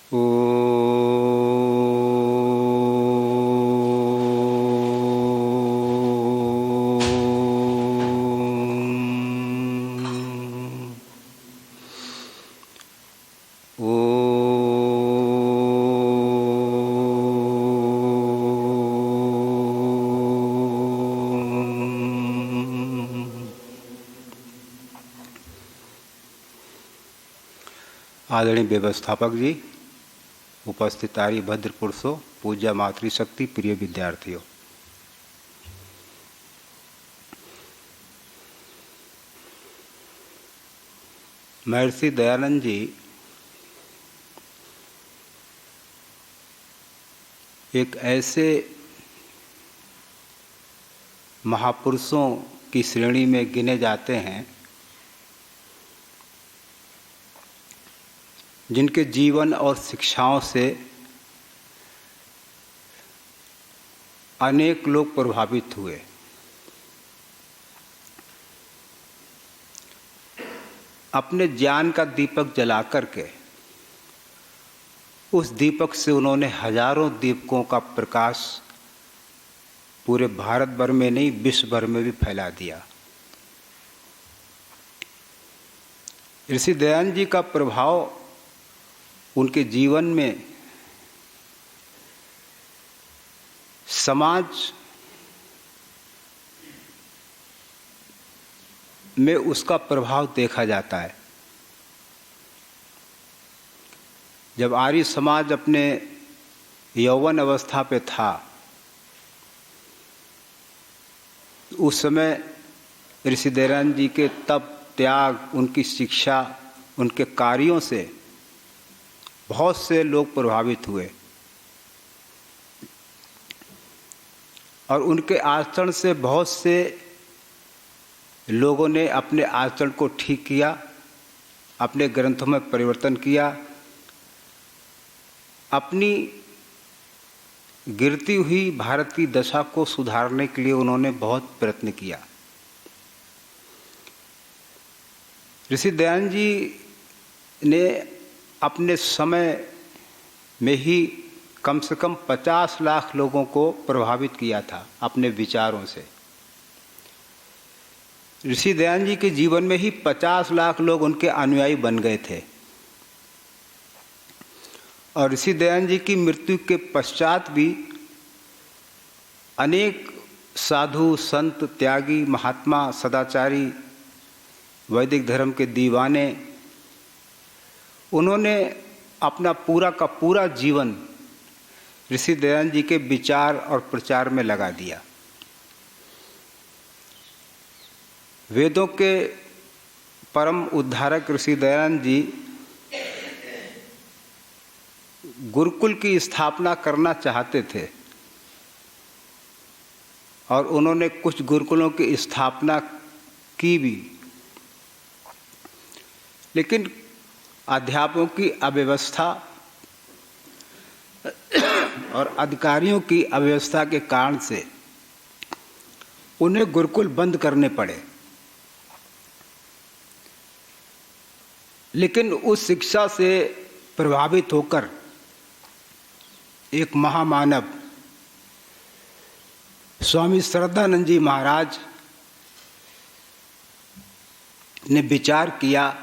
ओ आदरणीय व्यवस्थापक जी, उपस्थित आर्य भद्र पुरुषों, पूज्य मातृशक्ति, प्रिय विद्यार्थियों, महर्षि दयानंद जी एक ऐसे महापुरुषों की श्रेणी में गिने जाते हैं जिनके जीवन और शिक्षाओं से अनेक लोग प्रभावित हुए। अपने ज्ञान का दीपक जला करके उस दीपक से उन्होंने हजारों दीपकों का प्रकाश पूरे भारत भर में नहीं, विश्व भर में भी फैला दिया। ऋषि दयानंद जी का प्रभाव उनके जीवन में समाज में उसका प्रभाव देखा जाता है। जब आर्य समाज अपने यौवन अवस्था पे था, उस समय ऋषि दयानंद जी के तप, त्याग, उनकी शिक्षा, उनके कार्यों से बहुत से लोग प्रभावित हुए और उनके आचरण से बहुत से लोगों ने अपने आचरण को ठीक किया, अपने ग्रंथों में परिवर्तन किया, अपनी गिरती हुई भारत की दशा को सुधारने के लिए उन्होंने बहुत प्रयत्न किया। ऋषि दयानंद जी ने अपने समय में ही कम से कम 50 लाख लोगों को प्रभावित किया था अपने विचारों से। ऋषि दयानंद जी के जीवन में ही 50 लाख लोग उनके अनुयायी बन गए थे और ऋषि दयानंद जी की मृत्यु के पश्चात भी अनेक साधु, संत, त्यागी, महात्मा, सदाचारी, वैदिक धर्म के दीवाने, उन्होंने अपना पूरा का पूरा जीवन ऋषि दयानंद जी के विचार और प्रचार में लगा दिया। वेदों के परम उद्धारक ऋषि दयानंद जी गुरुकुल की स्थापना करना चाहते थे और उन्होंने कुछ गुरुकुलों की स्थापना की भी, लेकिन अध्यापकों की अव्यवस्था और अधिकारियों की अव्यवस्था के कारण से उन्हें गुरुकुल बंद करने पड़े। लेकिन उस शिक्षा से प्रभावित होकर एक महामानव स्वामी श्रद्धानंद जी महाराज ने विचार किया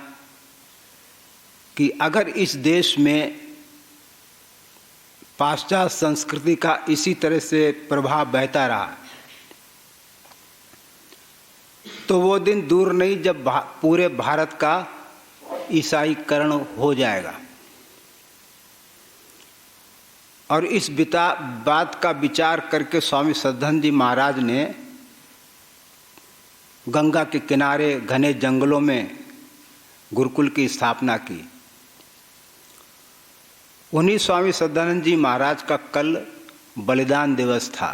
कि अगर इस देश में पाश्चात्य संस्कृति का इसी तरह से प्रभाव बहता रहा तो वो दिन दूर नहीं जब पूरे भारत का ईसाईकरण हो जाएगा। और इस बात का विचार करके स्वामी श्रद्धानंद जी महाराज ने गंगा के किनारे घने जंगलों में गुरुकुल की स्थापना की। उन्हीं स्वामी श्रद्धानंद जी महाराज का कल बलिदान दिवस था।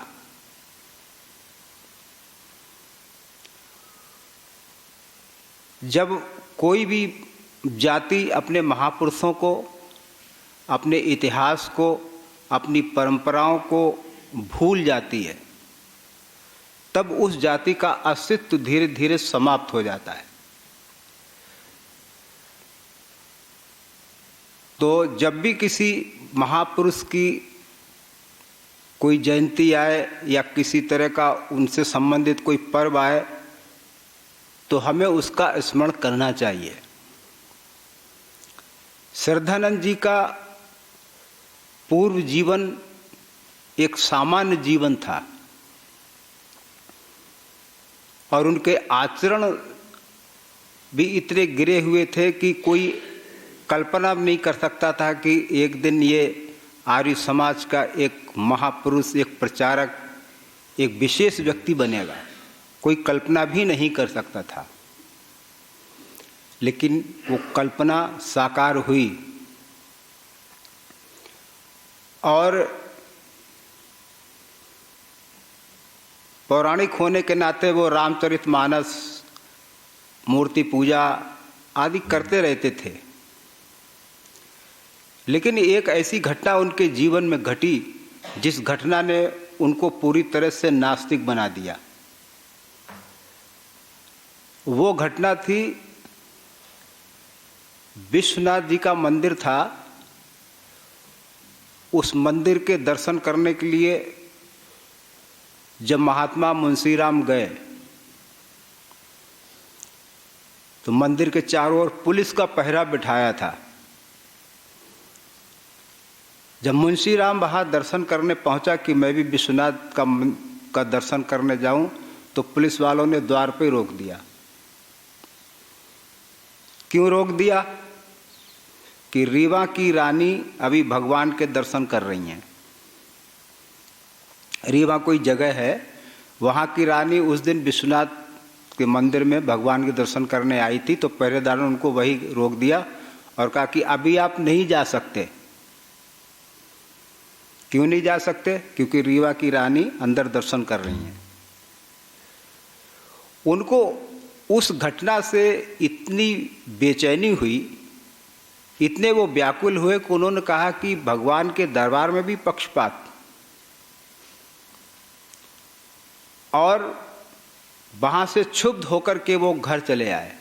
जब कोई भी जाति अपने महापुरुषों को, अपने इतिहास को, अपनी परंपराओं को भूल जाती है, तब उस जाति का अस्तित्व धीरे धीरे समाप्त हो जाता है। तो जब भी किसी महापुरुष की कोई जयंती आए या किसी तरह का उनसे संबंधित कोई पर्व आए तो हमें उसका स्मरण करना चाहिए। श्रद्धानंद जी का पूर्व जीवन एक सामान्य जीवन था और उनके आचरण भी इतने गिरे हुए थे कि कोई कल्पना नहीं कर सकता था कि एक दिन ये आर्य समाज का एक महापुरुष, एक प्रचारक, एक विशेष व्यक्ति बनेगा। कोई कल्पना भी नहीं कर सकता था, लेकिन वो कल्पना साकार हुई और पौराणिक होने के नाते वो रामचरितमानस, मूर्ति पूजा आदि करते रहते थे। लेकिन एक ऐसी घटना उनके जीवन में घटी जिस घटना ने उनको पूरी तरह से नास्तिक बना दिया। वो घटना थी, विश्वनाथ जी का मंदिर था, उस मंदिर के दर्शन करने के लिए जब महात्मा मुंशीराम गए तो मंदिर के चारों ओर पुलिस का पहरा बिठाया था। जब मुंशीराम वहाँ दर्शन करने पहुँचा कि मैं भी विश्वनाथ का दर्शन करने जाऊं, तो पुलिस वालों ने द्वार पे रोक दिया। क्यों रोक दिया? कि रीवा की रानी अभी भगवान के दर्शन कर रही हैं। रीवा कोई जगह है, वहाँ की रानी उस दिन विश्वनाथ के मंदिर में भगवान के दर्शन करने आई थी, तो पहरेदार ने उनको वही रोक दिया और कहा कि अभी आप नहीं जा सकते। क्यों नहीं जा सकते? क्योंकि रीवा की रानी अंदर दर्शन कर रही हैं। उनको उस घटना से इतनी बेचैनी हुई, इतने वो व्याकुल हुए कि उन्होंने कहा कि भगवान के दरबार में भी पक्षपात, और वहाँ से क्षुब्ध होकर के वो घर चले आए।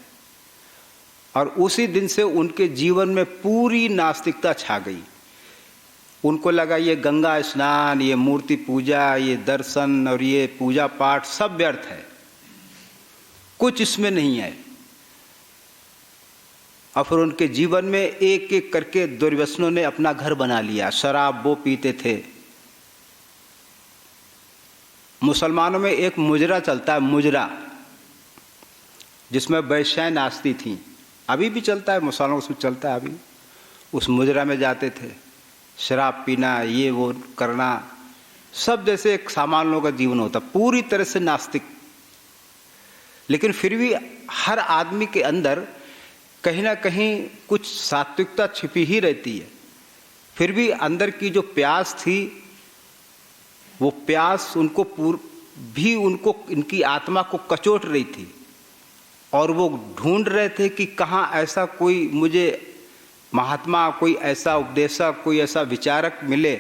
और उसी दिन से उनके जीवन में पूरी नास्तिकता छा गई। उनको लगा ये गंगा स्नान, ये मूर्ति पूजा, ये दर्शन और ये पूजा पाठ सब व्यर्थ है, कुछ इसमें नहीं है। और फिर उनके जीवन में एक एक करके दुर्व्यसनों ने अपना घर बना लिया। शराब वो पीते थे। मुसलमानों में एक मुजरा चलता है, मुजरा, जिसमें वैश्याएं नाचती थीं। अभी भी चलता है, मुसलमानों उसमें चलता है अभी। उस मुजरा में जाते थे, शराब पीना, ये वो करना, सब जैसे एक सामान्य लोगों का जीवन होता, पूरी तरह से नास्तिक। लेकिन फिर भी हर आदमी के अंदर कहीं ना कहीं कुछ सात्विकता छिपी ही रहती है। फिर भी अंदर की जो प्यास थी, वो प्यास उनको उनको इनकी आत्मा को कचोट रही थी और वो ढूंढ रहे थे कि कहाँ ऐसा कोई मुझे महात्मा, कोई ऐसा उपदेशक, कोई ऐसा विचारक मिले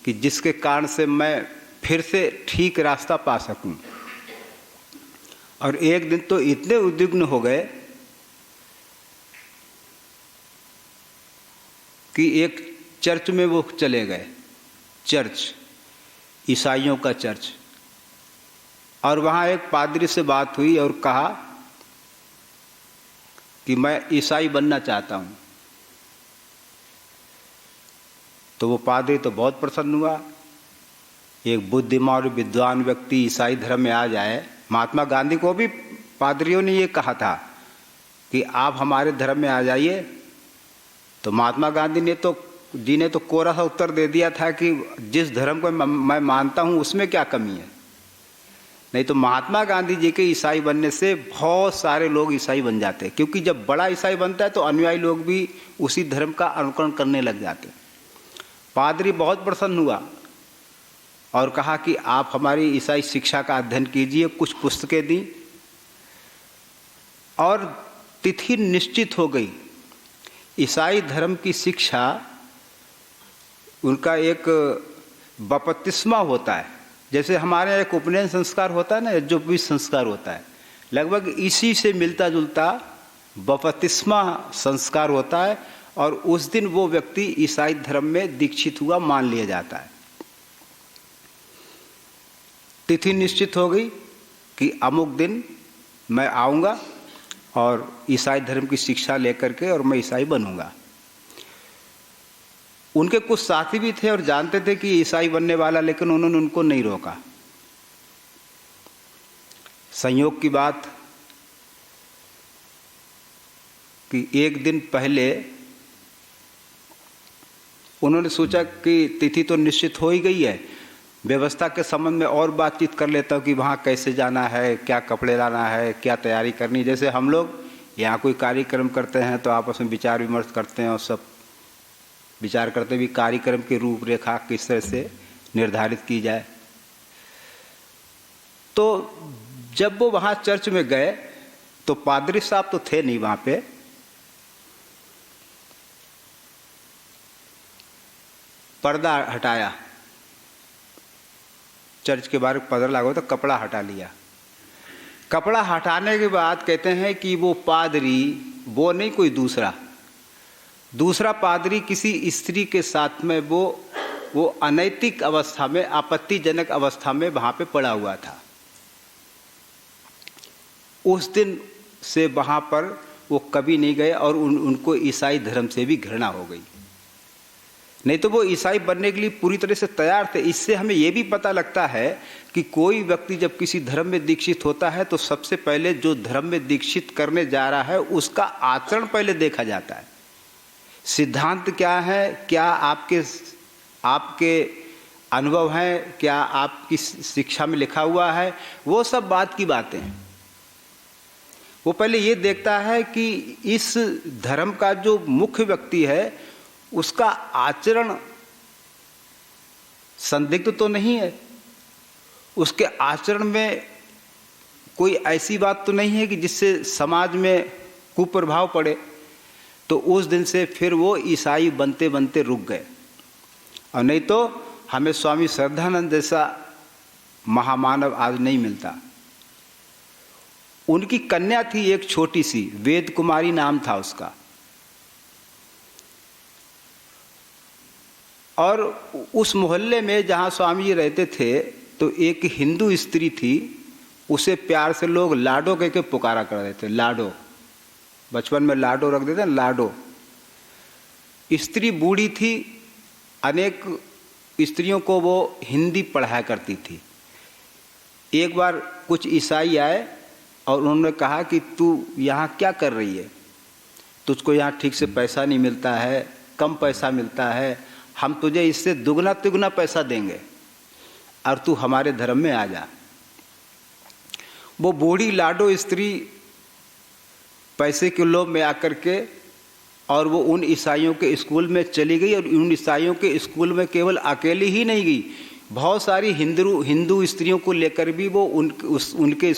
कि जिसके कारण से मैं फिर से ठीक रास्ता पा सकूं। और एक दिन तो इतने उद्विग्न हो गए कि एक चर्च में वो चले गए, चर्च, ईसाइयों का चर्च। और वहाँ एक पादरी से बात हुई और कहा कि मैं ईसाई बनना चाहता हूँ। तो वो पादरी तो बहुत प्रसन्न हुआ। एक बुद्धिमान और विद्वान व्यक्ति ईसाई धर्म में आ जाए। महात्मा गांधी को भी पादरियों ने ये कहा था कि आप हमारे धर्म में आ जाइए। तो महात्मा गांधी ने तो कोरा सा उत्तर दे दिया था कि जिस धर्म को मैं मानता हूँ उसमें क्या कमी है। नहीं तो महात्मा गांधी जी के ईसाई बनने से बहुत सारे लोग ईसाई बन जाते हैं, क्योंकि जब बड़ा ईसाई बनता है तो अनुयायी लोग भी उसी धर्म का अनुकरण करने लग जाते हैं। पादरी बहुत प्रसन्न हुआ और कहा कि आप हमारी ईसाई शिक्षा का अध्ययन कीजिए। कुछ पुस्तकें दी और तिथि निश्चित हो गई। ईसाई धर्म की शिक्षा, उनका एक बपतिस्मा होता है, जैसे हमारे यहाँ एक उपनयन संस्कार होता है ना, जो भी संस्कार होता है, लगभग इसी से मिलता जुलता बपतिस्मा संस्कार होता है और उस दिन वो व्यक्ति ईसाई धर्म में दीक्षित हुआ मान लिया जाता है। तिथि निश्चित हो गई कि अमुक दिन मैं आऊँगा और ईसाई धर्म की शिक्षा लेकर के और मैं ईसाई बनूंगा। उनके कुछ साथी भी थे और जानते थे कि ईसाई बनने वाला, लेकिन उन्होंने उनको नहीं रोका। संयोग की बात कि एक दिन पहले उन्होंने सोचा कि तिथि तो निश्चित हो ही गई है, व्यवस्था के संबंध में और बातचीत कर लेता हूँ कि वहाँ कैसे जाना है, क्या कपड़े लाना है, क्या तैयारी करनी है। जैसे हम लोग यहाँ कोई कार्यक्रम करते हैं तो आपस में विचार विमर्श करते हैं और सब विचार करते भी कार्यक्रम की रूपरेखा किस तरह से निर्धारित की जाए। तो जब वो वहाँ चर्च में गए तो पादरी साहब तो थे नहीं वहाँ पे। पर्दा हटाया, चर्च के बाहर पर्दा लगा हुआ तो कपड़ा हटा लिया। कपड़ा हटाने के बाद कहते हैं कि वो पादरी, वो नहीं कोई दूसरा पादरी किसी स्त्री के साथ में वो अनैतिक अवस्था में, आपत्तिजनक अवस्था में वहाँ पे पड़ा हुआ था। उस दिन से वहाँ पर वो कभी नहीं गए और उनको ईसाई धर्म से भी घृणा हो गई। नहीं तो वो ईसाई बनने के लिए पूरी तरह से तैयार थे। इससे हमें ये भी पता लगता है कि कोई व्यक्ति जब किसी धर्म में दीक्षित होता है तो सबसे पहले जो धर्म में दीक्षित करने जा रहा है उसका आचरण पहले देखा जाता है। सिद्धांत क्या है, क्या आपके अनुभव हैं, क्या आपकी शिक्षा में लिखा हुआ है, वो सब बात की बातें हैं। वो पहले ये देखता है कि इस धर्म का जो मुख्य व्यक्ति है उसका आचरण संदिग्ध तो नहीं है, उसके आचरण में कोई ऐसी बात तो नहीं है कि जिससे समाज में कुप्रभाव पड़े। तो उस दिन से फिर वो ईसाई बनते बनते रुक गए। और नहीं तो हमें स्वामी श्रद्धानंद जैसा महामानव आज नहीं मिलता। उनकी कन्या थी एक छोटी सी, वेद कुमारी नाम था उसका, और उस मोहल्ले में जहाँ स्वामी जी रहते थे तो एक हिंदू स्त्री थी, उसे प्यार से लोग लाडो कह के पुकारा कर देते। लाडो, बचपन में लाडो रख देते हैं, लाडो। स्त्री बूढ़ी थी, अनेक स्त्रियों को वो हिंदी पढ़ाया करती थी। एक बार कुछ ईसाई आए और उन्होंने कहा कि तू यहाँ क्या कर रही है, तुझको यहाँ ठीक से पैसा नहीं मिलता है, कम पैसा मिलता है, हम तुझे इससे दुगना तिगुना पैसा देंगे और तू हमारे धर्म में आ जा। वो बूढ़ी लाडो स्त्री पैसे के लोभ में आकर के और वो उन ईसाइयों के स्कूल में चली गई। और उन ईसाइयों के स्कूल में केवल अकेली ही नहीं गई, बहुत सारी हिंदू स्त्रियों को लेकर भी वो उनके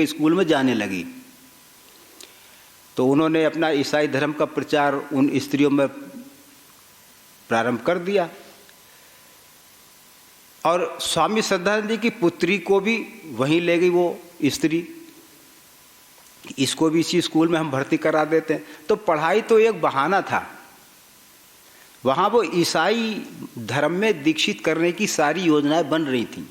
स्कूल में जाने लगी। तो उन्होंने अपना ईसाई धर्म का प्रचार उन स्त्रियों में प्रारंभ कर दिया। और स्वामी श्रद्धानंद जी की पुत्री को भी वहीं ले गई वो स्त्री, इसको भी इसी स्कूल में हम भर्ती करा देते हैं। तो पढ़ाई तो एक बहाना था, वहाँ वो ईसाई धर्म में दीक्षित करने की सारी योजनाएं बन रही थीं।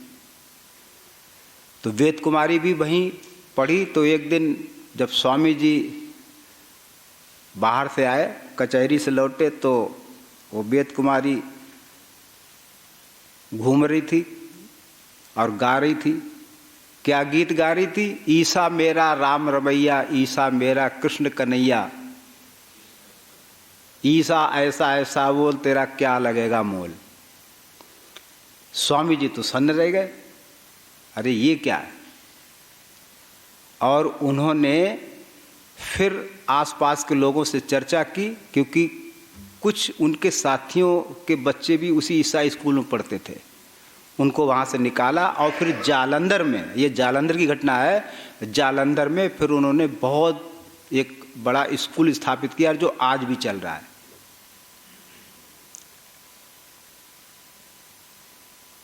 तो वेद कुमारी भी वहीं पढ़ी। तो एक दिन जब स्वामी जी बाहर से आए, कचहरी से लौटे, तो वो वेद कुमारी घूम रही थी और गा रही थी। क्या गीत गा रही थी? ईसा मेरा राम रमैया, ईसा मेरा कृष्ण कन्हैया, ईसा ऐसा ऐसा बोल, तेरा क्या लगेगा मोल। स्वामी जी तो सन्न रह गए, अरे ये क्या है। और उन्होंने फिर आसपास के लोगों से चर्चा की, क्योंकि कुछ उनके साथियों के बच्चे भी उसी ईसाई स्कूल में पढ़ते थे। उनको वहाँ से निकाला और फिर जालंधर में, ये जालंधर की घटना है, जालंधर में फिर उन्होंने बहुत एक बड़ा स्कूल स्थापित किया जो आज भी चल रहा है।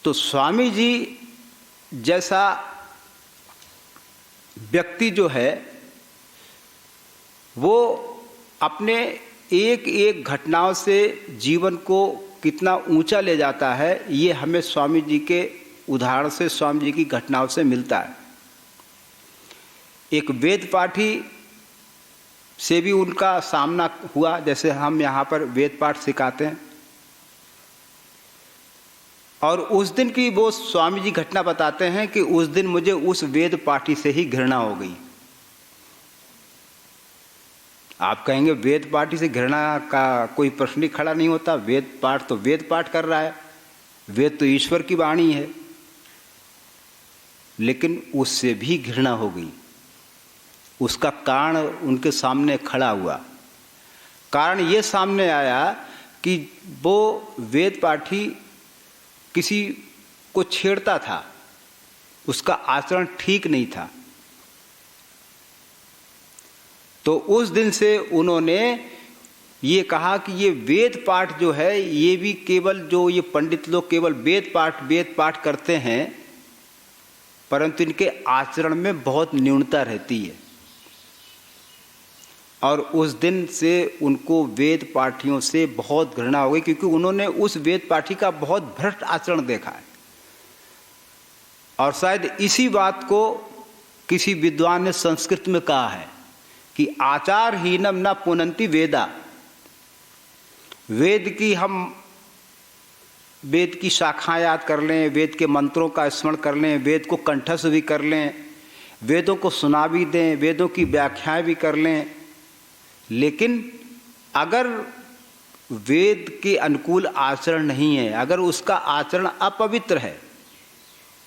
तो स्वामी जी जैसा व्यक्ति जो है वो अपने एक एक घटनाओं से जीवन को कितना ऊंचा ले जाता है, ये हमें स्वामी जी के उदाहरण से, स्वामी जी की घटनाओं से मिलता है। एक वेद पाठी से भी उनका सामना हुआ, जैसे हम यहाँ पर वेद पाठ सिखाते हैं, और उस दिन की वो स्वामी जी घटना बताते हैं कि उस दिन मुझे उस वेद पाठी से ही घृणा हो गई। आप कहेंगे वेद पाठी से घृणा का कोई प्रश्न ही खड़ा नहीं होता, वेद पाठ तो वेद पाठ कर रहा है, वेद तो ईश्वर की वाणी है। लेकिन उससे भी घृणा हो गई। उसका कारण उनके सामने खड़ा हुआ। कारण ये सामने आया कि वो वेद पाठी किसी को छेड़ता था, उसका आचरण ठीक नहीं था। तो उस दिन से उन्होंने ये कहा कि ये वेद पाठ जो है, ये भी केवल जो ये पंडित लोग केवल वेद पाठ करते हैं, परंतु इनके आचरण में बहुत न्यूनता रहती है। और उस दिन से उनको वेद पाठियों से बहुत घृणा हो गई, क्योंकि उन्होंने उस वेद पाठी का बहुत भ्रष्ट आचरण देखा है। और शायद इसी बात को किसी विद्वान ने संस्कृत में कहा है कि आचारहीनम न पुनन्ति वेदा। वेद की शाखाएं याद कर लें, वेद के मंत्रों का स्मरण कर लें, वेद को कंठस्थ भी कर लें, वेदों को सुना भी दें, वेदों की व्याख्याएं भी कर लें, लेकिन अगर वेद के अनुकूल आचरण नहीं है, अगर उसका आचरण अपवित्र है,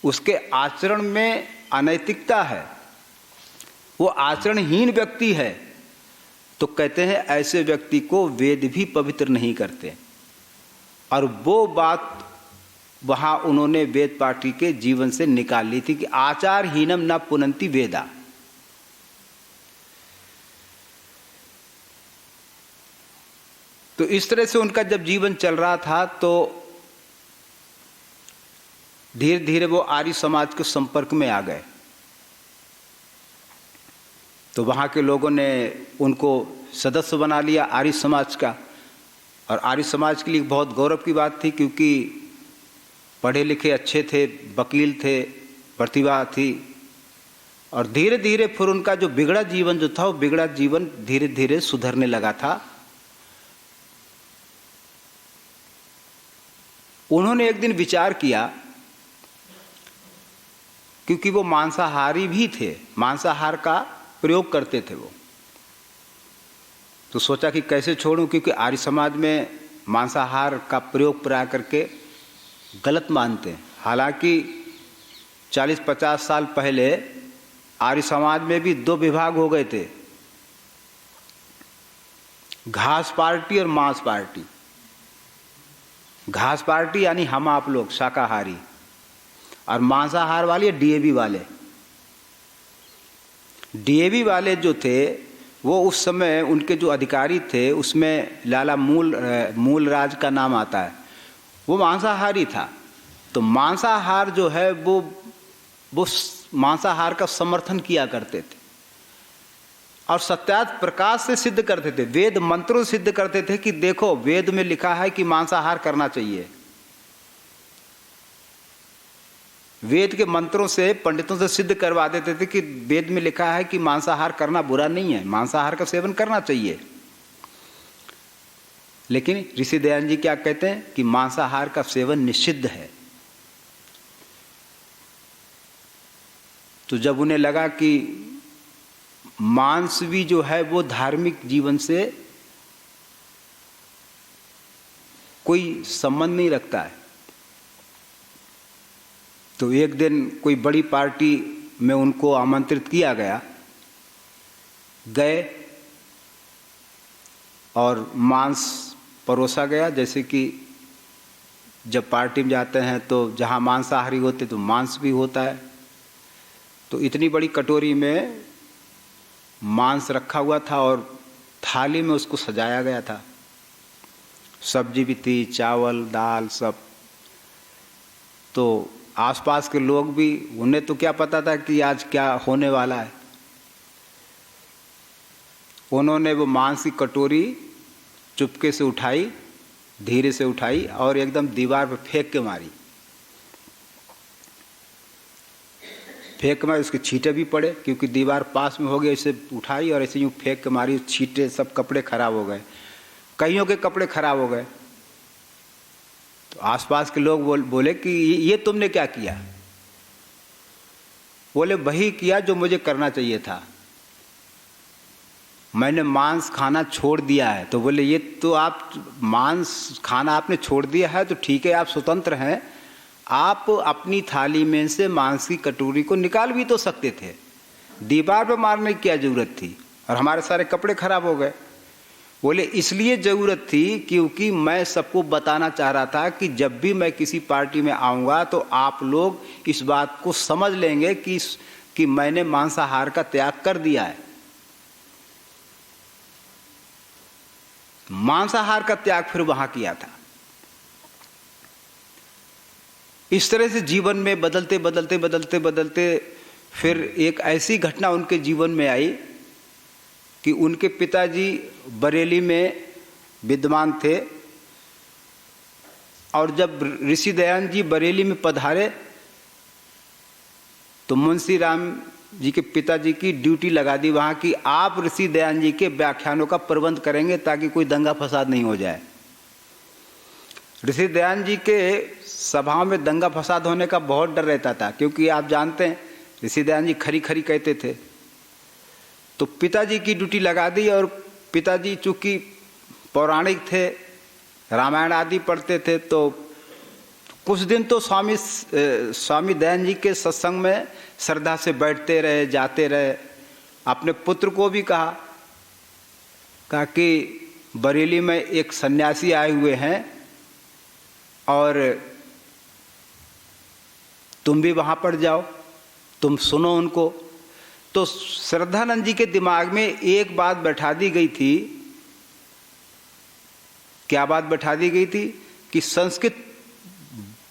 उसके आचरण में अनैतिकता है, वो आचरणहीन व्यक्ति है, तो कहते हैं ऐसे व्यक्ति को वेद भी पवित्र नहीं करते। और वो बात वहाँ उन्होंने वेद पाठी के जीवन से निकाल ली थी कि आचारहीनम न पुनन्ति वेदा। तो इस तरह से उनका जब जीवन चल रहा था, तो धीरे धीरे वो आर्य समाज के संपर्क में आ गए। तो वहाँ के लोगों ने उनको सदस्य बना लिया आर्य समाज का। और आर्य समाज के लिए बहुत गौरव की बात थी, क्योंकि पढ़े लिखे अच्छे थे, वकील थे, प्रतिभा थी। और धीरे धीरे फिर उनका जो बिगड़ा जीवन जो था, वो बिगड़ा जीवन धीरे धीरे सुधरने लगा था। उन्होंने एक दिन विचार किया, क्योंकि वो मांसाहारी भी थे, मांसाहार का प्रयोग करते थे वो, तो सोचा कि कैसे छोड़ूं, क्योंकि आर्य समाज में मांसाहार का प्रयोग प्राय करके गलत मानते हैं। हालांकि 40-50 साल पहले आर्य समाज में भी 2 विभाग हो गए थे, घास पार्टी और मांस पार्टी। घास पार्टी यानी हम आप लोग शाकाहारी, और मांसाहार वाले डीएवी वाले। डीएवी वाले जो थे, वो उस समय उनके जो अधिकारी थे, उसमें लाला मूल राज का नाम आता है, वो मांसाहारी था। तो मांसाहार जो है वो मांसाहार का समर्थन किया करते थे, और सत्यात प्रकाश से सिद्ध करते थे, वेद मंत्रों से सिद्ध करते थे कि देखो वेद में लिखा है कि मांसाहार करना चाहिए। वेद के मंत्रों से, पंडितों से सिद्ध करवा देते थे कि वेद में लिखा है कि मांसाहार करना बुरा नहीं है, मांसाहार का सेवन करना चाहिए। लेकिन ऋषि दयानंद जी क्या कहते हैं कि मांसाहार का सेवन निषिद्ध है। तो जब उन्हें लगा कि मांस भी जो है वो धार्मिक जीवन से कोई संबंध नहीं रखता है, तो एक दिन कोई बड़ी पार्टी में उनको आमंत्रित किया गया। गए और मांस परोसा गया। जैसे कि जब पार्टी में जाते हैं तो जहाँ मांसाहारी होते तो मांस भी होता है। तो इतनी बड़ी कटोरी में मांस रखा हुआ था और थाली में उसको सजाया गया था। सब्जी भी थी, चावल, दाल, सब। तो आसपास के लोग भी, उन्हें तो क्या पता था कि आज क्या होने वाला है। उन्होंने वो मांस की कटोरी चुपके से उठाई, धीरे से उठाई और एकदम दीवार पर फेंक के मारी। फेंक मारी, उसके छींटे भी पड़े क्योंकि दीवार पास में हो गई। ऐसे उठाई और ऐसे यूँ फेंक के मारी, छींटे, सब कपड़े खराब हो गए, कईयों के कपड़े खराब हो गए। तो आसपास के लोग बोले कि ये तुमने क्या किया? बोले वही किया जो मुझे करना चाहिए था, मैंने मांस खाना छोड़ दिया है। तो बोले ये तो आप मांस खाना आपने छोड़ दिया है तो ठीक है, आप स्वतंत्र हैं, आप अपनी थाली में से मांस की कटोरी को निकाल भी तो सकते थे, दीवार पर मारने की क्या जरूरत थी? और हमारे सारे कपड़े खराब हो गए। बोले इसलिए ज़रूरत थी क्योंकि मैं सबको बताना चाह रहा था कि जब भी मैं किसी पार्टी में आऊँगा तो आप लोग इस बात को समझ लेंगे कि मैंने मांसाहार का त्याग कर दिया है। मांसाहार का त्याग फिर वहाँ किया था। इस तरह से जीवन में बदलते बदलते बदलते बदलते फिर एक ऐसी घटना उनके जीवन में आई कि उनके पिताजी बरेली में विद्वान थे और जब ऋषि दयानंद जी बरेली में पधारे तो मुंशी राम जी के पिताजी की ड्यूटी लगा दी वहाँ की, आप ऋषि दयानंद जी के व्याख्यानों का प्रबंध करेंगे ताकि कोई दंगा फसाद नहीं हो जाए। ऋषि दयानंद जी के सभाओं में दंगा फसाद होने का बहुत डर रहता था क्योंकि आप जानते हैं ऋषि दयानंद जी खरी खरी कहते थे। तो पिताजी की ड्यूटी लगा दी और पिताजी चूँकि पौराणिक थे, रामायण आदि पढ़ते थे, तो कुछ दिन तो स्वामी दयानंद जी के सत्संग में श्रद्धा से बैठते रहे, जाते रहे। अपने पुत्र को भी कहा कि बरेली में एक सन्यासी आए हुए हैं और तुम भी वहाँ पर जाओ, तुम सुनो उनको। तो श्रद्धानंद जी के दिमाग में एक बात बैठा दी गई थी। क्या बात बैठा दी गई थी? कि संस्कृत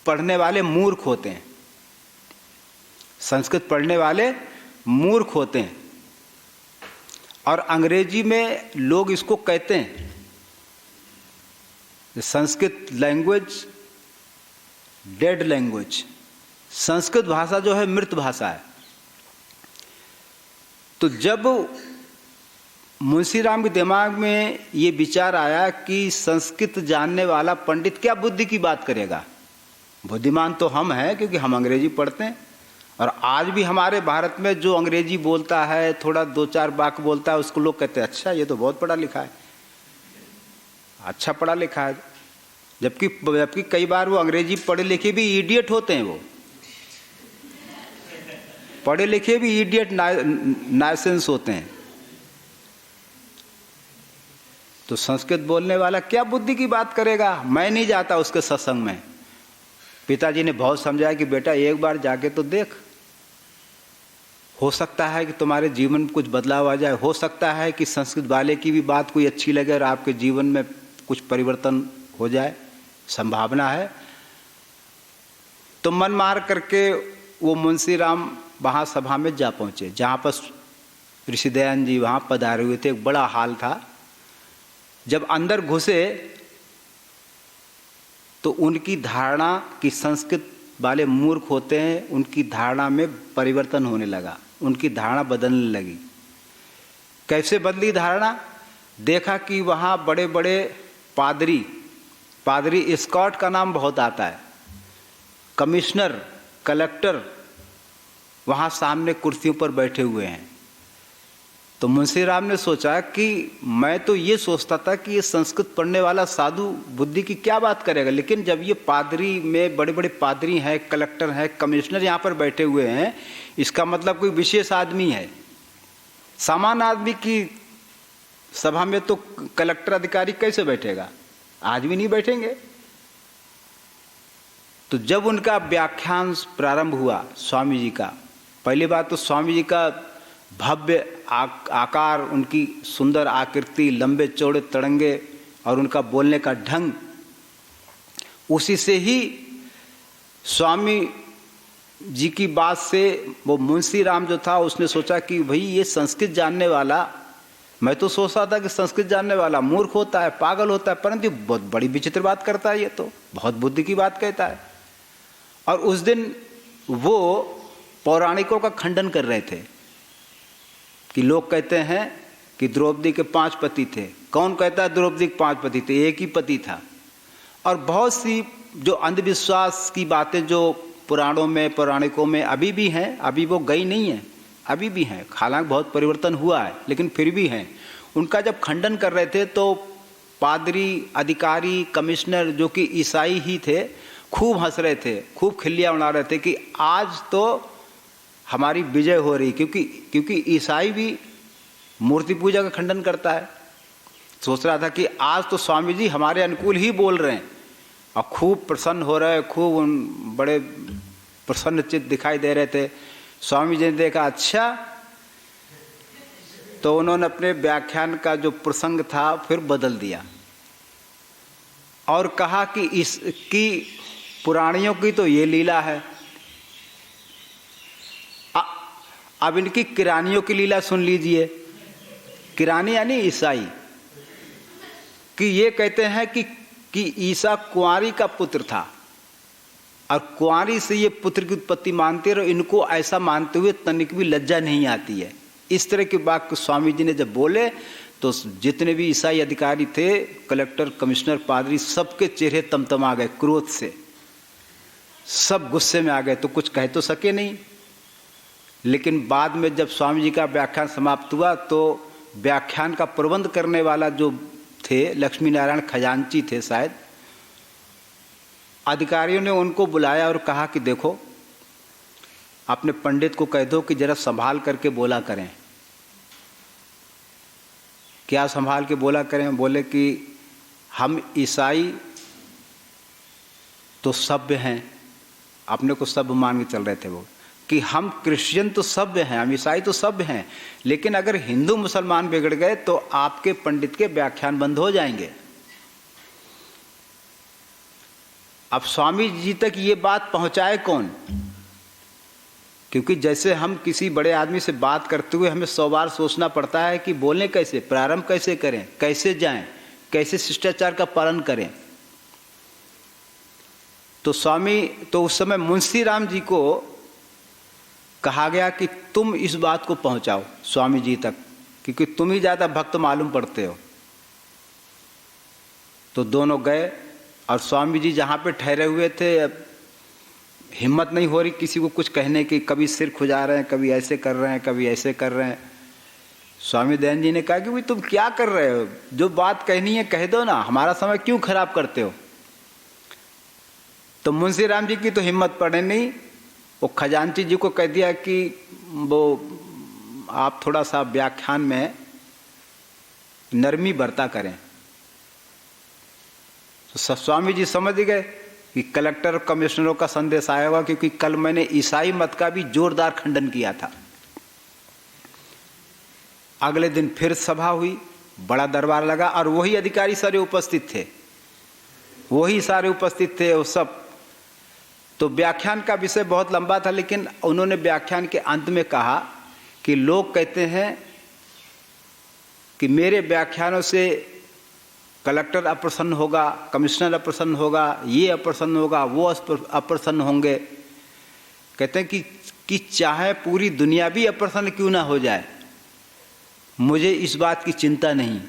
पढ़ने वाले मूर्ख होते हैं, संस्कृत पढ़ने वाले मूर्ख होते हैं। और अंग्रेजी में लोग इसको कहते हैं, Sanskrit language dead language, Sanskrit भाषा जो है मृत भाषा है। तो जब मुंशी राम के दिमाग में ये विचार आया कि संस्कृत जानने वाला पंडित क्या बुद्धि की बात करेगा, बुद्धिमान तो हम हैं क्योंकि हम अंग्रेजी पढ़ते हैं। और आज भी हमारे भारत में जो अंग्रेजी बोलता है, थोड़ा दो चार वाक्य बोलता है, उसको लोग कहते हैं अच्छा ये तो बहुत पढ़ा लिखा है, अच्छा पढ़ा लिखा है। जबकि कई बार वो अंग्रेजी पढ़े लिखे भी इडियट होते हैं, वो पढ़े लिखे भी इडियट नाइसेंस होते हैं। तो संस्कृत बोलने वाला क्या बुद्धि की बात करेगा? मैं नहीं जाता उसके सत्संग में। पिताजी ने बहुत समझाया कि बेटा एक बार जाके तो देख, हो सकता है कि तुम्हारे जीवन में कुछ बदलाव आ जाए, हो सकता है कि संस्कृत वाले की भी बात कोई अच्छी लगे और आपके जीवन में कुछ परिवर्तन हो जाए, संभावना है। तो मन मार करके वो मुंशी राम वहाँ सभा में जा पहुँचे जहाँ पर ऋषि दयानंद जी वहाँ पधारे हुए थे। एक बड़ा हाल था। जब अंदर घुसे तो उनकी धारणा कि संस्कृत वाले मूर्ख होते हैं, उनकी धारणा में परिवर्तन होने लगा, उनकी धारणा बदलने लगी। कैसे बदली धारणा? देखा कि वहाँ बड़े बड़े पादरी स्कॉट का नाम बहुत आता है, कमिश्नर, कलेक्टर वहाँ सामने कुर्सियों पर बैठे हुए हैं। तो मुंशी राम ने सोचा कि मैं तो ये सोचता था कि ये संस्कृत पढ़ने वाला साधु बुद्धि की क्या बात करेगा, लेकिन जब ये पादरी में बड़े बड़े पादरी हैं, कलेक्टर हैं, कमिश्नर यहाँ पर बैठे हुए हैं, इसका मतलब कोई विशेष आदमी है। सामान्य आदमी की सभा में तो कलेक्टर अधिकारी कैसे बैठेगा? आज भी नहीं बैठेंगे। तो जब उनका व्याख्यान प्रारंभ हुआ स्वामी जी का, पहली बात तो स्वामी जी का भव्य आकार, उनकी सुंदर आकृति, लंबे चौड़े तड़ंगे और उनका बोलने का ढंग, उसी से ही स्वामी जी की बात से वो मुंशी राम जो था उसने सोचा कि भाई ये संस्कृत जानने वाला मैं तो सोचता था कि संस्कृत जानने वाला मूर्ख होता है, पागल होता है, परंतु बहुत बड़ी विचित्र बात करता है, ये तो बहुत बुद्धि की बात कहता है। और उस दिन वो पौराणिकों का खंडन कर रहे थे कि लोग कहते हैं कि द्रौपदी के 5 पति थे। कौन कहता है द्रौपदी के 5 पति थे? एक ही पति था। और बहुत सी जो अंधविश्वास की बातें जो पुराणों में, पौराणिकों में अभी भी हैं, अभी वो गई नहीं है, अभी भी हैं, हालांकि बहुत परिवर्तन हुआ है लेकिन फिर भी हैं। उनका जब खंडन कर रहे थे तो पादरी, अधिकारी, कमिश्नर जो कि ईसाई ही थे, खूब हंस रहे थे, खूब खिल्लियाँ उड़ा रहे थे कि आज तो हमारी विजय हो रही, क्योंकि ईसाई भी मूर्ति पूजा का खंडन करता है। सोच रहा था कि आज तो स्वामी जी हमारे अनुकूल ही बोल रहे हैं, और खूब प्रसन्न हो रहे, खूब बड़े प्रसन्नचित्त दिखाई दे रहे थे। स्वामी जी ने देखा अच्छा, तो उन्होंने अपने व्याख्यान का जो प्रसंग था फिर बदल दिया और कहा कि इसकी पुराणियों की तो ये लीला है, अब इनकी किरानियों की लीला सुन लीजिए। किरानी यानी ईसाई, कि ये कहते हैं कि ईसा कुंवारी का पुत्र था और कुंवारी से ये पुत्र की उत्पत्ति मानते रहे, इनको ऐसा मानते हुए तनिक भी लज्जा नहीं आती है। इस तरह की बात स्वामी जी ने जब बोले तो जितने भी ईसाई अधिकारी थे, कलेक्टर, कमिश्नर, पादरी, सबके चेहरे तमतमा गए क्रोध से, सब गुस्से में आ गए, तो कुछ कह तो सके नहीं। लेकिन बाद में जब स्वामी जी का व्याख्यान समाप्त हुआ तो व्याख्यान का प्रबंध करने वाला जो थे, लक्ष्मी नारायण खजांची थे शायद, अधिकारियों ने उनको बुलाया और कहा कि देखो, अपने पंडित को कह दो कि जरा संभाल करके बोला करें। क्या संभाल के बोला करें? बोले कि हम ईसाई तो सभ्य हैं, अपने को सभ्य मान के चल रहे थे वो, कि हम क्रिश्चियन तो सभ्य हैं, हम ईसाई तो सभ्य हैं, लेकिन अगर हिंदू मुसलमान बिगड़ गए तो आपके पंडित के व्याख्यान बंद हो जाएंगे। अब स्वामी जी तक ये बात पहुंचाए कौन? क्योंकि जैसे हम किसी बड़े आदमी से बात करते हुए हमें 100 बार सोचना पड़ता है कि बोलें कैसे, प्रारंभ कैसे करें, कैसे जाएं, कैसे शिष्टाचार का पालन करें। तो उस समय मुंशी राम जी को कहा गया कि तुम इस बात को पहुंचाओ स्वामी जी तक, क्योंकि तुम ही ज़्यादा भक्त मालूम पड़ते हो। तो दोनों गए और स्वामी जी जहाँ पे ठहरे हुए थे, हिम्मत नहीं हो रही किसी को कुछ कहने की, कभी सिर खुजा रहे हैं, कभी ऐसे कर रहे हैं, कभी ऐसे कर रहे हैं। स्वामी दयानंद जी ने कहा कि भाई तुम क्या कर रहे हो, जो बात कहनी है कह दो ना, हमारा समय क्यों खराब करते हो। तो मुंशी राम जी की तो हिम्मत पड़े नहीं, वो खजांची जी को कह दिया कि वो आप थोड़ा सा व्याख्यान में नरमी बरता करें। तो स्वामी जी समझ गए कि कलेक्टर कमिश्नरों का संदेश आया होगा, क्योंकि कल मैंने ईसाई मत का भी जोरदार खंडन किया था। अगले दिन फिर सभा हुई, बड़ा दरबार लगा और वही अधिकारी सारे उपस्थित थे, वो सब। तो व्याख्यान का विषय बहुत लंबा था, लेकिन उन्होंने व्याख्यान के अंत में कहा कि लोग कहते हैं कि मेरे व्याख्यानों से कलेक्टर अप्रसन्न होगा, कमिश्नर अप्रसन्न होगा, ये अप्रसन्न होगा, वो अप्रसन्न होंगे। कहते हैं कि चाहे पूरी दुनिया भी अप्रसन्न क्यों ना हो जाए, मुझे इस बात की चिंता नहीं।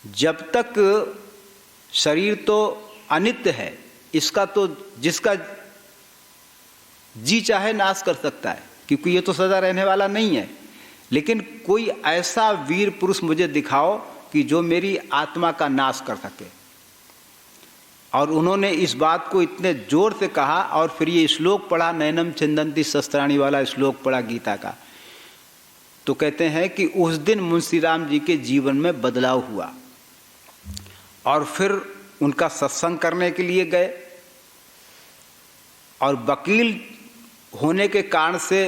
जब तक शरीर तो अनित्य है, इसका तो जिसका जी चाहे नाश कर सकता है, क्योंकि ये तो सदा रहने वाला नहीं है। लेकिन कोई ऐसा वीर पुरुष मुझे दिखाओ कि जो मेरी आत्मा का नाश कर सके। और उन्होंने इस बात को इतने जोर से कहा और फिर ये श्लोक पढ़ा, नैनम छिंदन्ति शस्त्राणि वाला श्लोक पढ़ा गीता का। तो कहते हैं कि उस दिन मुंशी राम जी के जीवन में बदलाव हुआ और फिर उनका सत्संग करने के लिए गए। और वकील होने के कारण से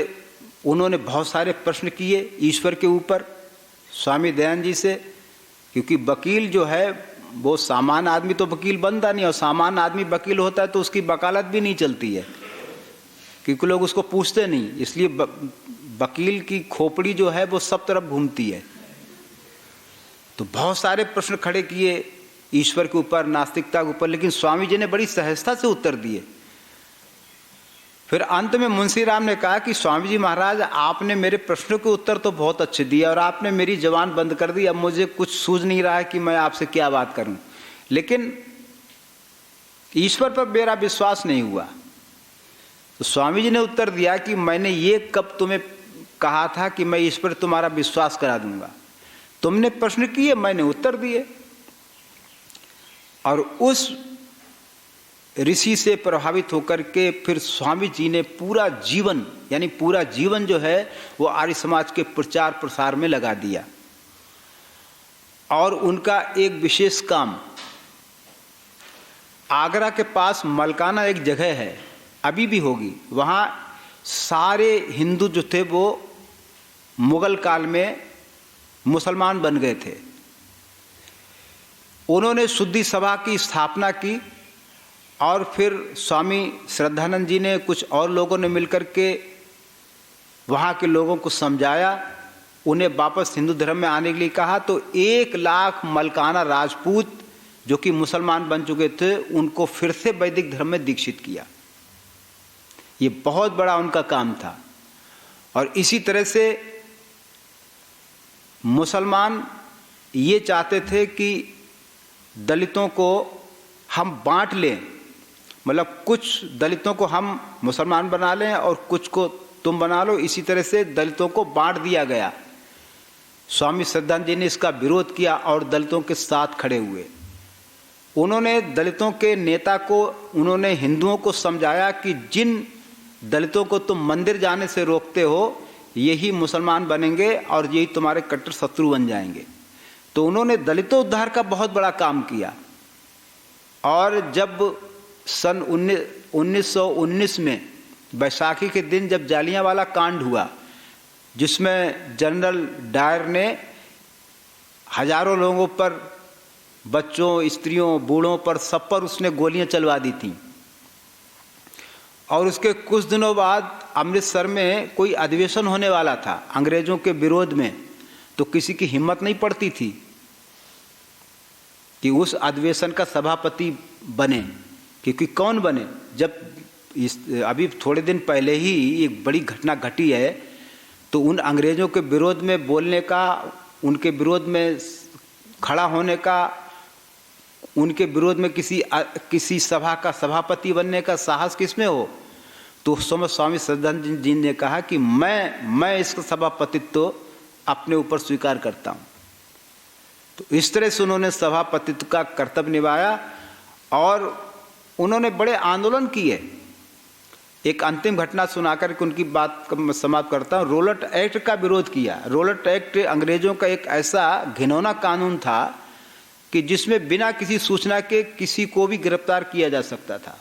उन्होंने बहुत सारे प्रश्न किए ईश्वर के ऊपर स्वामी दयानंद जी से, क्योंकि वकील जो है वो सामान्य आदमी तो वकील बनता नहीं, और सामान्य आदमी वकील होता है तो उसकी वकालत भी नहीं चलती है, क्योंकि लोग उसको पूछते नहीं। इसलिए वकील की खोपड़ी जो है वो सब तरफ घूमती है। तो बहुत सारे प्रश्न खड़े किए ईश्वर के ऊपर, नास्तिकता के ऊपर, लेकिन स्वामी जी ने बड़ी सहजता से उत्तर दिए। फिर अंत में मुंशी राम ने कहा कि स्वामी जी महाराज, आपने मेरे प्रश्नों के उत्तर तो बहुत अच्छे दिए और आपने मेरी जबान बंद कर दी, अब मुझे कुछ सूझ नहीं रहा है कि मैं आपसे क्या बात करूं, लेकिन ईश्वर पर मेरा विश्वास नहीं हुआ। तो स्वामी जी ने उत्तर दिया कि मैंने ये कब तुम्हें कहा था कि मैं ईश्वर तुम्हारा विश्वास करा दूंगा? तुमने प्रश्न किए, मैंने उत्तर दिए। और उस ऋषि से प्रभावित होकर के फिर स्वामी जी ने पूरा जीवन, यानी पूरा जीवन जो है वो आर्य समाज के प्रचार प्रसार में लगा दिया। और उनका एक विशेष काम, आगरा के पास मलकाना एक जगह है, अभी भी होगी, वहाँ सारे हिंदू जो थे वो मुगल काल में मुसलमान बन गए थे। उन्होंने शुद्धि सभा की स्थापना की और फिर स्वामी श्रद्धानंद जी ने, कुछ और लोगों ने मिलकर के वहाँ के लोगों को समझाया, उन्हें वापस हिंदू धर्म में आने के लिए कहा। तो 1 लाख मलकाना राजपूत जो कि मुसलमान बन चुके थे, उनको फिर से वैदिक धर्म में दीक्षित किया। ये बहुत बड़ा उनका काम था। और इसी तरह से मुसलमान ये चाहते थे कि दलितों को हम बांट लें, मतलब कुछ दलितों को हम मुसलमान बना लें और कुछ को तुम बना लो, इसी तरह से दलितों को बांट दिया गया। स्वामी श्रद्धानंद जी ने इसका विरोध किया और दलितों के साथ खड़े हुए। उन्होंने दलितों के नेता को, उन्होंने हिंदुओं को समझाया कि जिन दलितों को तुम मंदिर जाने से रोकते हो, यही मुसलमान बनेंगे और यही तुम्हारे कट्टर शत्रु बन जाएंगे। तो उन्होंने दलितों उद्धार का बहुत बड़ा काम किया। और जब सन 1919 में बैसाखी के दिन जब जालियांवाला कांड हुआ, जिसमें जनरल डायर ने हजारों लोगों पर, बच्चों, स्त्रियों, बूढ़ों पर, सब पर उसने गोलियां चलवा दी थी। और उसके कुछ दिनों बाद अमृतसर में कोई अधिवेशन होने वाला था अंग्रेजों के विरोध में, तो किसी की हिम्मत नहीं पड़ती थी कि उस अधिवेशन का सभापति बने, क्योंकि कौन बने, जब अभी थोड़े दिन पहले ही एक बड़ी घटना घटी है। तो उन अंग्रेजों के विरोध में बोलने का, उनके विरोध में खड़ा होने का, उनके विरोध में किसी सभा का सभापति बनने का साहस किसमें हो? तो उस समय स्वामी श्रद्धानंद जी ने कहा कि मैं इसका सभापतित्व तो अपने ऊपर स्वीकार करता हूँ। तो इस तरह से उन्होंने सभापतित्व का कर्तव्य निभाया और उन्होंने बड़े आंदोलन किए। एक अंतिम घटना सुनाकर के उनकी बात समाप्त करता हूँ। रोलट एक्ट का विरोध किया। रोलट एक्ट अंग्रेजों का एक ऐसा घिनौना कानून था कि जिसमें बिना किसी सूचना के किसी को भी गिरफ्तार किया जा सकता था।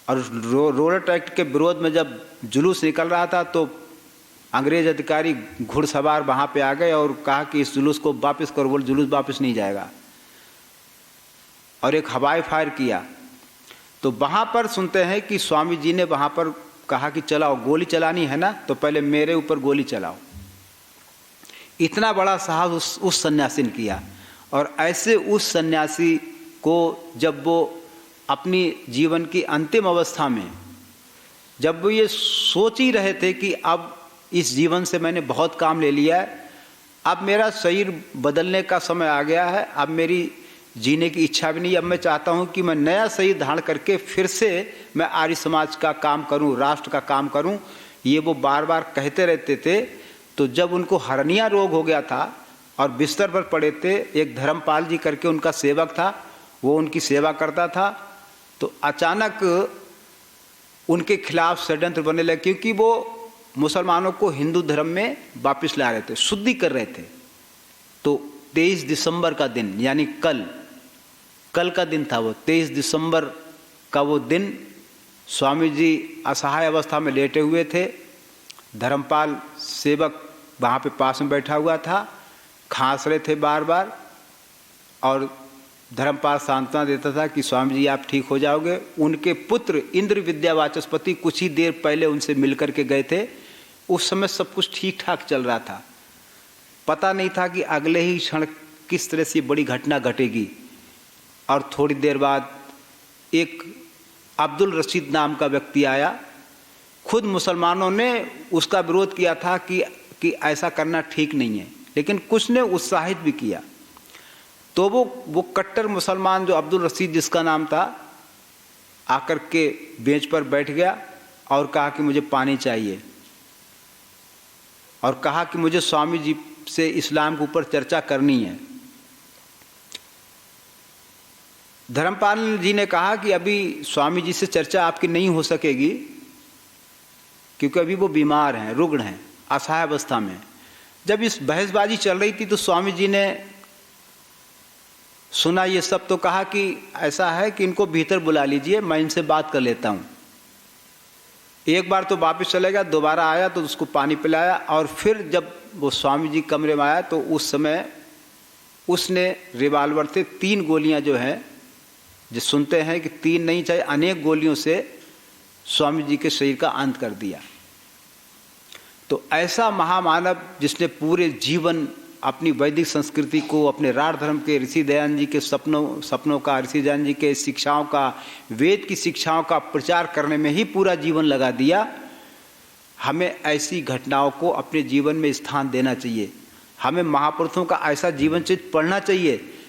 और रोलट एक्ट के विरोध में जब जुलूस निकल रहा था तो अंग्रेज अधिकारी घुड़सवार वहाँ पे आ गए और कहा कि इस जुलूस को वापस करो। बोल, जुलूस वापस नहीं जाएगा। और एक हवाई फायर किया। तो वहाँ पर सुनते हैं कि स्वामी जी ने वहाँ पर कहा कि चलाओ, गोली चलानी है ना, तो पहले मेरे ऊपर गोली चलाओ। इतना बड़ा साहस उस सन्यासी ने किया। और ऐसे उस सन्यासी को जब वो अपनी जीवन की अंतिम अवस्था में, जब वो ये सोच ही रहे थे कि अब इस जीवन से मैंने बहुत काम ले लिया है, अब मेरा शरीर बदलने का समय आ गया है, अब मेरी जीने की इच्छा भी नहीं, अब मैं चाहता हूँ कि मैं नया शरीर धारण करके फिर से मैं आर्य समाज का काम करूँ, राष्ट्र का काम करूँ, ये वो बार बार कहते रहते थे। तो जब उनको हर्निया रोग हो गया था और बिस्तर पर पड़े थे, एक धर्मपाल जी करके उनका सेवक था, वो उनकी सेवा करता था। तो अचानक उनके खिलाफ षड्यंत्र बनने लगे, क्योंकि वो मुसलमानों को हिंदू धर्म में वापस ला रहे थे, शुद्धि कर रहे थे। तो 23 दिसंबर का दिन, यानी कल का दिन था वो, 23 दिसंबर का वो दिन, स्वामी जी असहाय अवस्था में लेटे हुए थे। धर्मपाल सेवक वहाँ पे पास में बैठा हुआ था, खांस रहे थे बार बार, और धर्मपाल सांत्वना देता था कि स्वामी जी आप ठीक हो जाओगे। उनके पुत्र इंद्र विद्या वाचस्पति कुछ ही देर पहले उनसे मिलकर के गए थे। उस समय सब कुछ ठीक ठाक चल रहा था। पता नहीं था कि अगले ही क्षण किस तरह से बड़ी घटना घटेगी। और थोड़ी देर बाद एक अब्दुल रशीद नाम का व्यक्ति आया। खुद मुसलमानों ने उसका विरोध किया था कि ऐसा करना ठीक नहीं है, लेकिन कुछ ने उत्साहित भी किया। तो वो कट्टर मुसलमान जो अब्दुल रशीद जिसका नाम था, आकर के बेंच पर बैठ गया और कहा कि मुझे पानी चाहिए, और कहा कि मुझे स्वामी जी से इस्लाम के ऊपर चर्चा करनी है। धर्मपाल जी ने कहा कि अभी स्वामी जी से चर्चा आपकी नहीं हो सकेगी, क्योंकि अभी वो बीमार हैं, रुग्ण हैं, असहाय अवस्था में। जब इस बहसबाजी चल रही थी तो स्वामी जी ने सुना ये सब, तो कहा कि ऐसा है कि इनको भीतर बुला लीजिए, मैं इनसे बात कर लेता हूँ। एक बार तो वापस चले गया, दोबारा आया तो उसको पानी पिलाया, और फिर जब वो स्वामी जी कमरे में आया तो उस समय उसने रिवाल्वर से 3 गोलियां जो हैं, जो सुनते हैं कि 3 नहीं चाहे अनेक गोलियों से स्वामी जी के शरीर का अंत कर दिया। तो ऐसा महामानव जिसने पूरे जीवन अपनी वैदिक संस्कृति को, अपने राढ़ धर्म के ऋषि दयानंद जी के सपनों का, ऋषि दयानंद जी के शिक्षाओं का, वेद की शिक्षाओं का प्रचार करने में ही पूरा जीवन लगा दिया। हमें ऐसी घटनाओं को अपने जीवन में स्थान देना चाहिए। हमें महापुरुषों का ऐसा जीवन चरित्र पढ़ना चाहिए